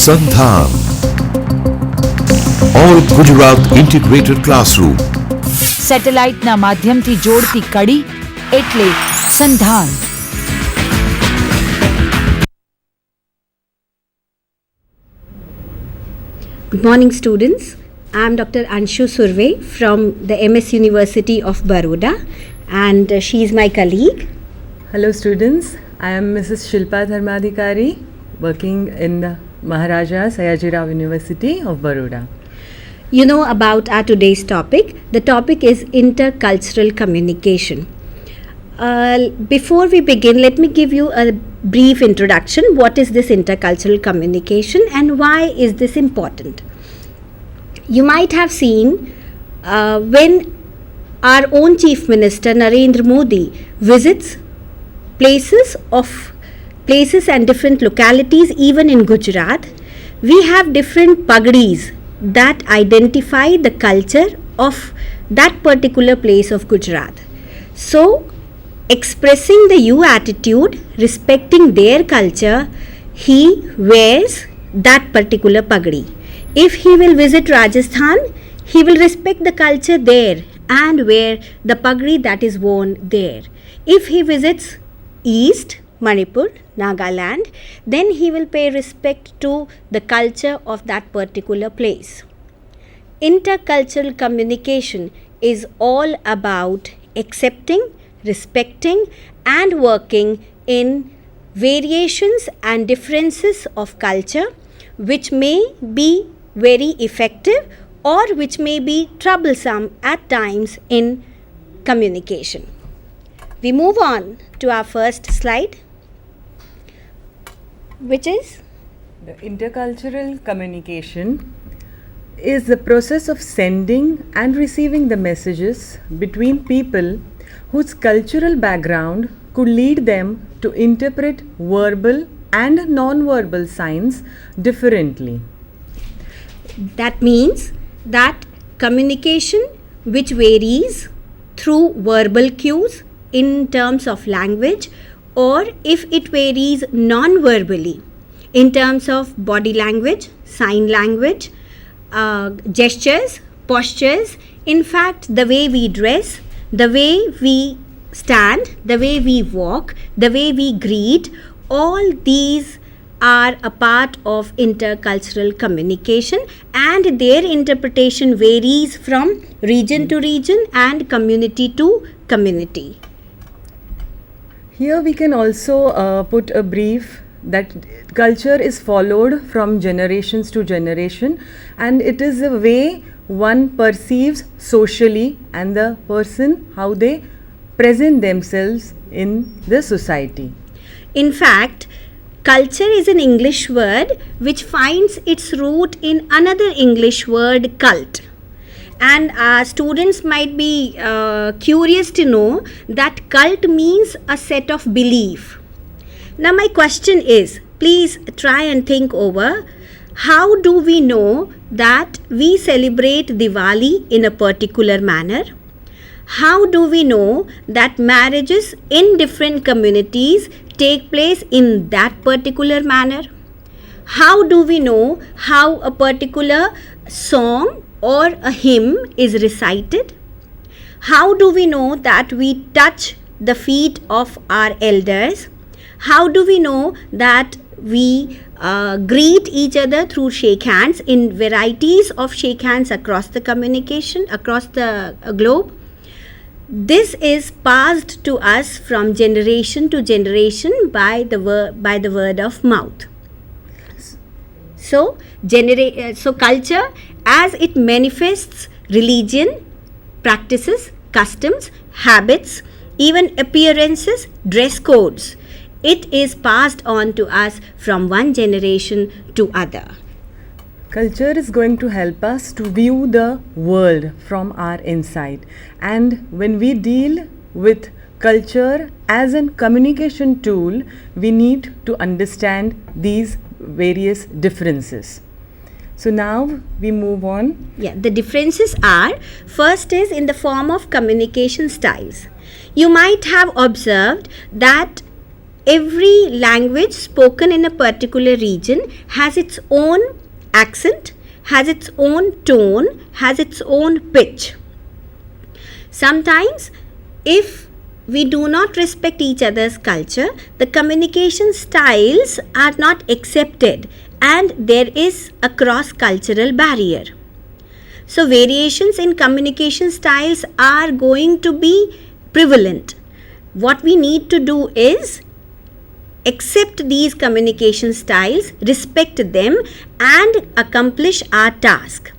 SANDHAN, All Gujarat Integrated Classroom. સેટેલાઇટના માધ્યમથી જોડતી કડી એટલે સંધાન. Good morning, students. I am Dr. Anshu Surve from the MS University of Baroda, and she is my colleague. Hello students, I am Mrs. Shilpa Dharmadhikari, working in the Maharaja Sayajirao University of Baroda. You know about our today's topic. The topic is intercultural communication. Before we begin, let me give you a brief introduction. What is this intercultural communication and why is this important? You might have seen when our own Chief Minister Narendra Modi visits places and different localities, even in Gujarat, we have different pagdis that identify the culture of that particular place of Gujarat. So, expressing the you attitude, respecting their culture, he wears that particular pagdi. If he will visit Rajasthan, he will respect the culture there and wear the pagdi that is worn there. If he visits East, Manipur, Nagaland, then he will pay respect to the culture of that particular place. Intercultural communication is all about accepting, respecting and working in variations and differences of culture which may be very effective or which may be troublesome at times in communication. We move on to our first slide, which is The intercultural communication is the process of sending and receiving the messages between people whose cultural background could lead them to interpret verbal and non-verbal signs differently. That means that communication which varies through verbal cues in terms of language, or if it varies non-verbally in terms of body language, sign language, gestures, postures, in fact the way we dress, the way we stand, the way we walk, the way we greet, all these are a part of intercultural communication and their interpretation varies from region to region and community to community. Here we can also put a brief that culture is followed from generations to generation, and it is a way one perceives socially and the person how they present themselves in the society. In fact, culture is an English word which finds its root in another English word, cult. And students might be curious to know that cult means a set of belief. Now my question is, please try and think over, how do we know that we celebrate Diwali in a particular manner? How do we know that marriages in different communities take place in that particular manner? How do we know how a particular song or a hymn is recited? How do we know that we touch the feet of our elders? How do we know that we greet each other through shake hands in varieties of shake hands across the communication, across the globe? This is passed to us from generation to generation by the word of mouth. So culture, as it manifests religion, practices, customs, habits, even appearances, dress codes, it is passed on to us from one generation to other. Culture is going to help us to view the world from our inside, and when we deal with culture as a communication tool, we need to understand these various differences. So now we move on. Yeah, the differences are, first is in the form of communication styles. You might have observed that every language spoken in a particular region has its own accent, has its own tone, has its own pitch. Sometimes, if we do not respect each other's culture, the communication styles are not accepted and there is a cross-cultural barrier. So, variations in communication styles are going to be prevalent. What we need to do is accept these communication styles, respect them, and accomplish our task.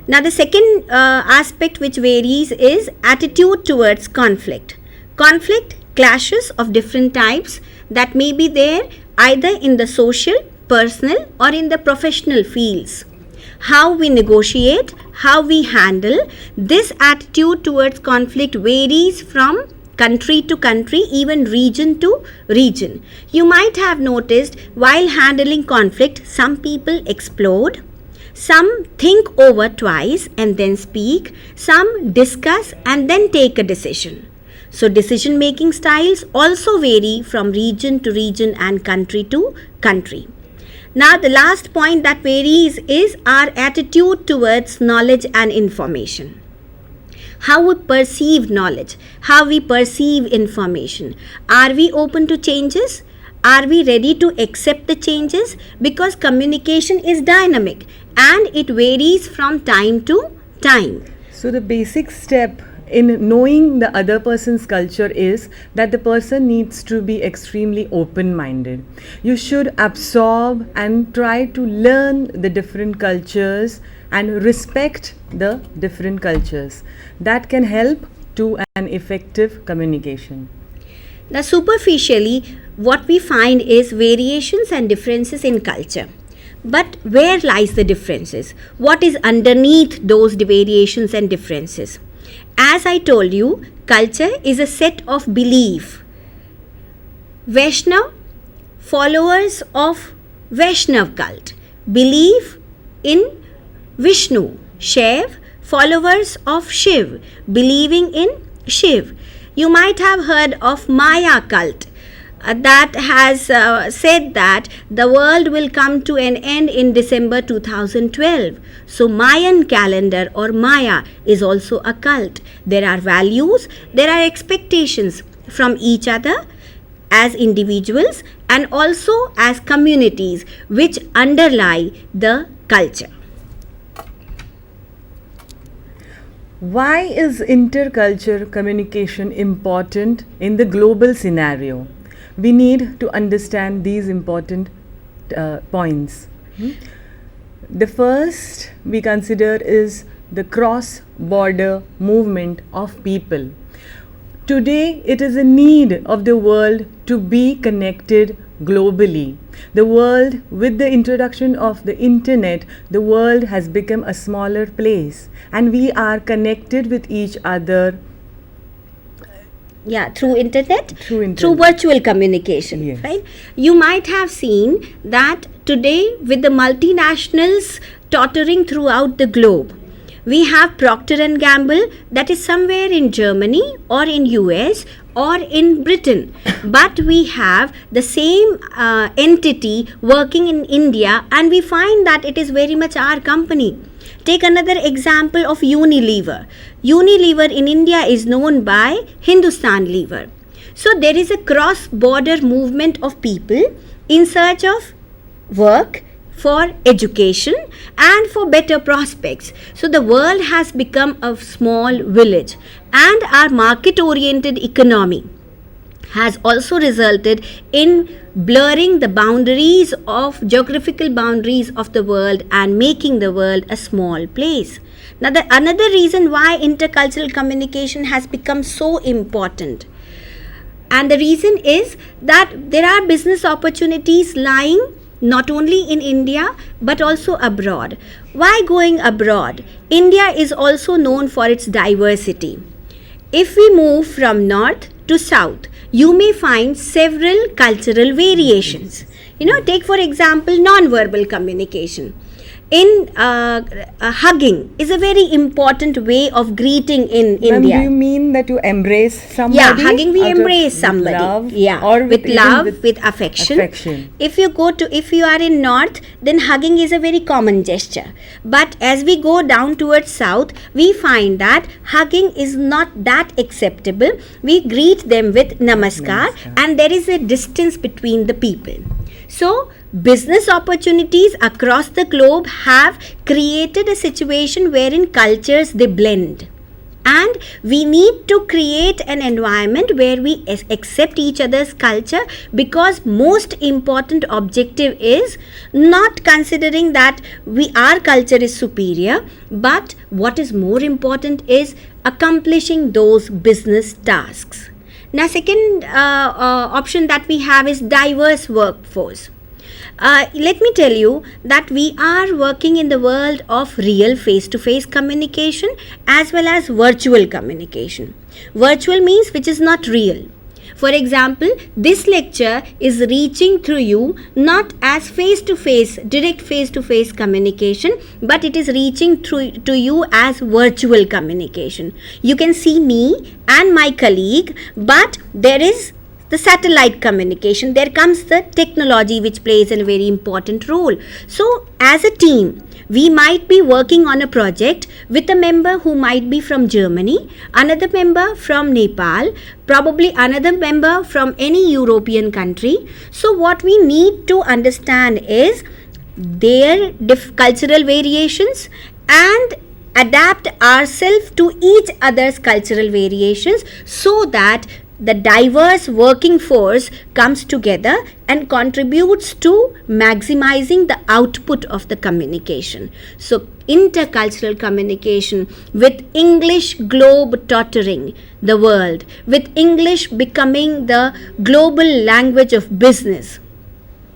Now, the second aspect which varies is attitude towards conflict. Conflict, clashes of different types that may be there either in the social, personal, or in the professional fields. How we negotiate, how we handle, this attitude towards conflict varies from country to country, even region to region. You might have noticed while handling conflict, some people explode, some think over twice and then speak, some discuss and then take a decision. So, decision making styles also vary from region to region and country to country. Now, the last point that varies is our attitude towards knowledge and information. How we perceive knowledge, how we perceive information. Are we open to changes? Are we ready to accept the changes? Because communication is dynamic and it varies from time to time. So the basic step in knowing the other person's culture is that the person needs to be extremely open-minded. You should absorb and try to learn the different cultures and respect the different cultures. That can help to an effective communication. Now, superficially, what we find is variations and differences in culture. But where lies the differences? What is underneath those variations and differences? As I told you, culture is a set of belief. Vaishnav, followers of Vaishnav cult, believe in Vishnu. Shaiv, followers of Shiv, believing in Shiv. You might have heard of Maya cult that has said that the world will come to an end in December 2012. So Mayan calendar or Maya is also a cult. There are values, there are expectations from each other as individuals and also as communities which underlie the culture. Why is intercultural communication important in the global scenario? We need to understand these important points. The first we consider is the cross-border movement of people. Today, it is a need of the world to be connected globally. The world, with the introduction of the internet, the world has become a smaller place and we are connected with each other. Yeah, through internet, Through virtual communication, yes. Right? You might have seen that today with the multinationals tottering throughout the globe, we have Procter & Gamble that is somewhere in Germany or in US or in Britain. But we have the same entity working in India and we find that it is very much our company. Take another example of Unilever. Unilever in India is known by Hindustan Lever. So there is a cross-border movement of people in search of work, for education and for better prospects. So the world has become a small village and our market-oriented economy has also resulted in blurring the boundaries of geographical boundaries of the world and making the world a small place. Now another reason why intercultural communication has become so important, and the reason is that there are business opportunities lying not only in India but also abroad. Why going abroad? India is also known for its diversity. If we move from north to south, you may find several cultural variations. Take for example nonverbal communication. in hugging is a very important way of greeting in Ma'am, India. do you mean that you embrace somebody? Yeah, hugging we out of embrace somebody. love, Yeah, or with even love, with with affection. affection. If you are in north, then hugging is a very common gesture. But as we go down towards south, we find that hugging is not that acceptable. We greet them with namaskar, and there is a distance between the people. So, business opportunities across the globe have created a situation wherein cultures they blend. And we need to create an environment where we accept each other's culture, because most important objective is not considering that our culture is superior, but what is more important is accomplishing those business tasks. Now, second option that we have is diverse workforce. Let me tell you that we are working in the world of real face-to-face communication as well as virtual communication. Virtual means which is not real. For example, this lecture is reaching through you not as face-to-face, direct face-to-face communication, but it is reaching through to you as virtual communication. You can see me and my colleague, but there is the satellite communication. There comes the technology which plays a very important role. So, as a team, we might be working on a project with a member who might be from Germany, another member from Nepal, probably another member from any European country. So, what we need to understand is their cultural variations and adapt ourselves to each other's cultural variations, so that the diverse working force comes together and contributes to maximizing the output of the communication. So, intercultural communication, with English globe-tottering the world, with English becoming the global language of business,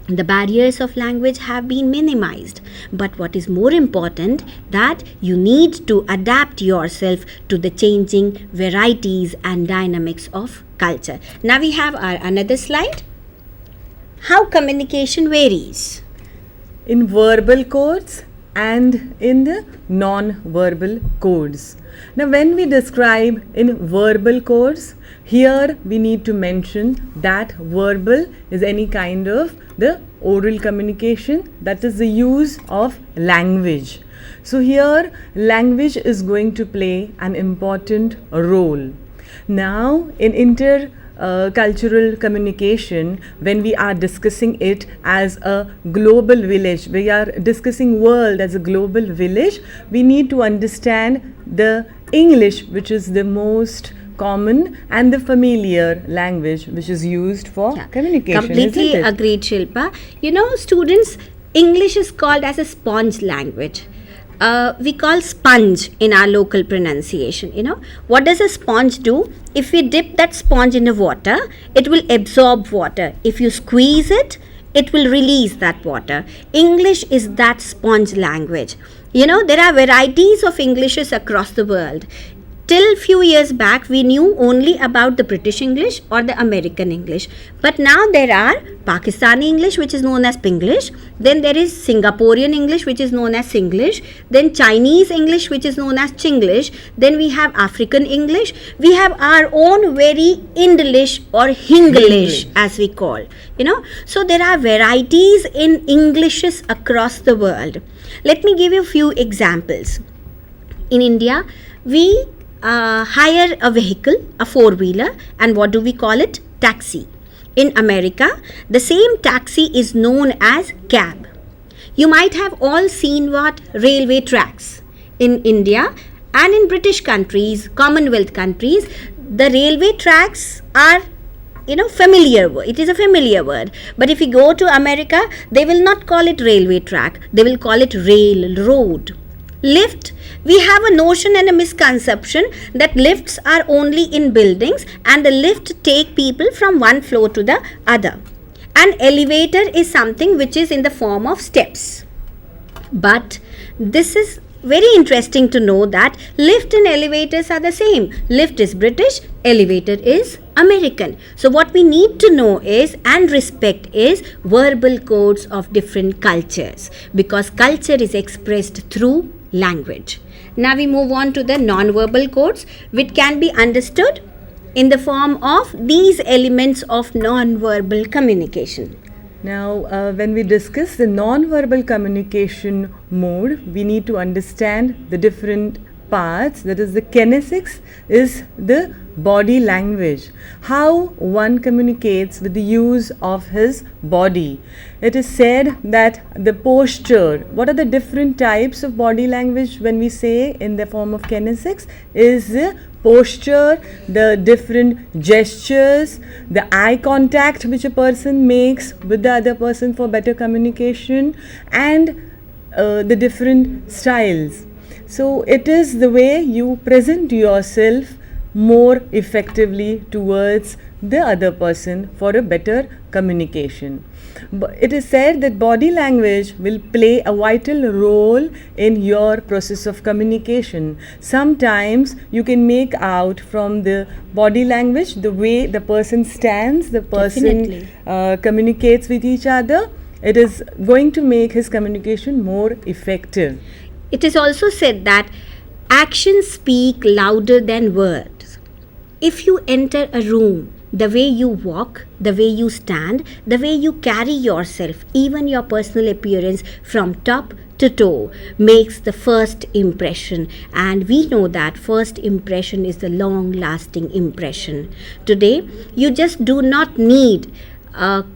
the barriers of language have been minimized. But what is more important, that you need to adapt yourself to the changing varieties and dynamics of culture. Now we have our another slide. How communication varies. In verbal codes and in the non-verbal codes. Now, when we describe in verbal codes, here we need to mention that verbal is any kind of the oral communication, that is the use of language. So here language is going to play an important role. Now, in intercultural communication, when we are discussing it as a global village, we are discussing world as a global village, we need to understand the English, which is the most common and the familiar language which is used for communication. Completely agreed, Shilpa. You know, students, English is called as a sponge language. We call sponge in our local pronunciation. You know, what does a sponge do? If we dip that sponge in the water, it will absorb water. If you squeeze it, it will release that water. English is that sponge language. You know, there are varieties of Englishes across the world. Till few years back, we knew only about the British English or the American English. But now there are Pakistani English, which is known as Pinglish. Then there is Singaporean English, which is known as Singlish. Then Chinese English, which is known as Chinglish. Then we have African English. We have our own very Indlish or Hinglish, as we call. You know, so there are varieties in Englishes across the world. Let me give you a few examples. In India, we hire a vehicle, a four-wheeler, and what do we call it? Taxi. In America, the same taxi is known as cab. You might have all seen what railway tracks. In India and in British countries, Commonwealth countries, the railway tracks are familiar word. It is a familiar word. But if you go to America, they will not call it railway track. They will call it railroad. Lift, we have a notion and a misconception that lifts are only in buildings and the lift take people from one floor to the other. An elevator is something which is in the form of steps. But this is very interesting to know that lift and elevators are the same. Lift is British, elevator is American. So what we need to know is and respect is verbal codes of different cultures, because culture is expressed through language. Now we move on to the non-verbal codes, which can be understood in the form of these elements of non-verbal communication. Now, when we discuss the non-verbal communication mode, we need to understand the different parts. That is, the kinesics is the body language, how one communicates with the use of his body. It is said that the posture, what are the different types of body language when we say in the form of kinesics, is the posture, the different gestures, the eye contact which a person makes with the other person for better communication, and the different styles. So it is the way you present yourself more effectively towards the other person for a better communication. But it is said that body language will play a vital role in your process of communication. Sometimes you can make out from the body language the way the person stands, the person communicates with each other. It is going to make his communication more effective. It is also said that actions speak louder than words. If you enter a room, the way you walk, the way you stand, the way you carry yourself, even your personal appearance from top to toe makes the first impression, and we know that first impression is the long lasting impression. Today, you just do not need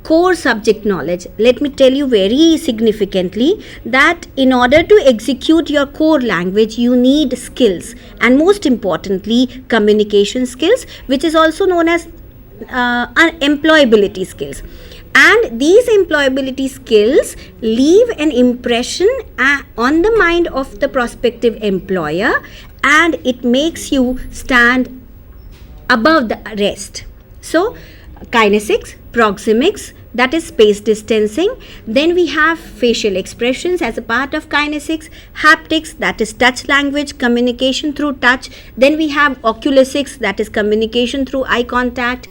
core subject knowledge. Let me tell you very significantly that in order to execute your core language, you need skills, and most importantly, communication skills, which is also known as employability skills. And these employability skills leave an impression on the mind of the prospective employer, and it makes you stand above the rest. So, kinesics, proxemics, that is space distancing. Then we have facial expressions as a part of kinesics, haptics, that is touch language, communication through touch. Then we have oculesics, that is communication through eye contact.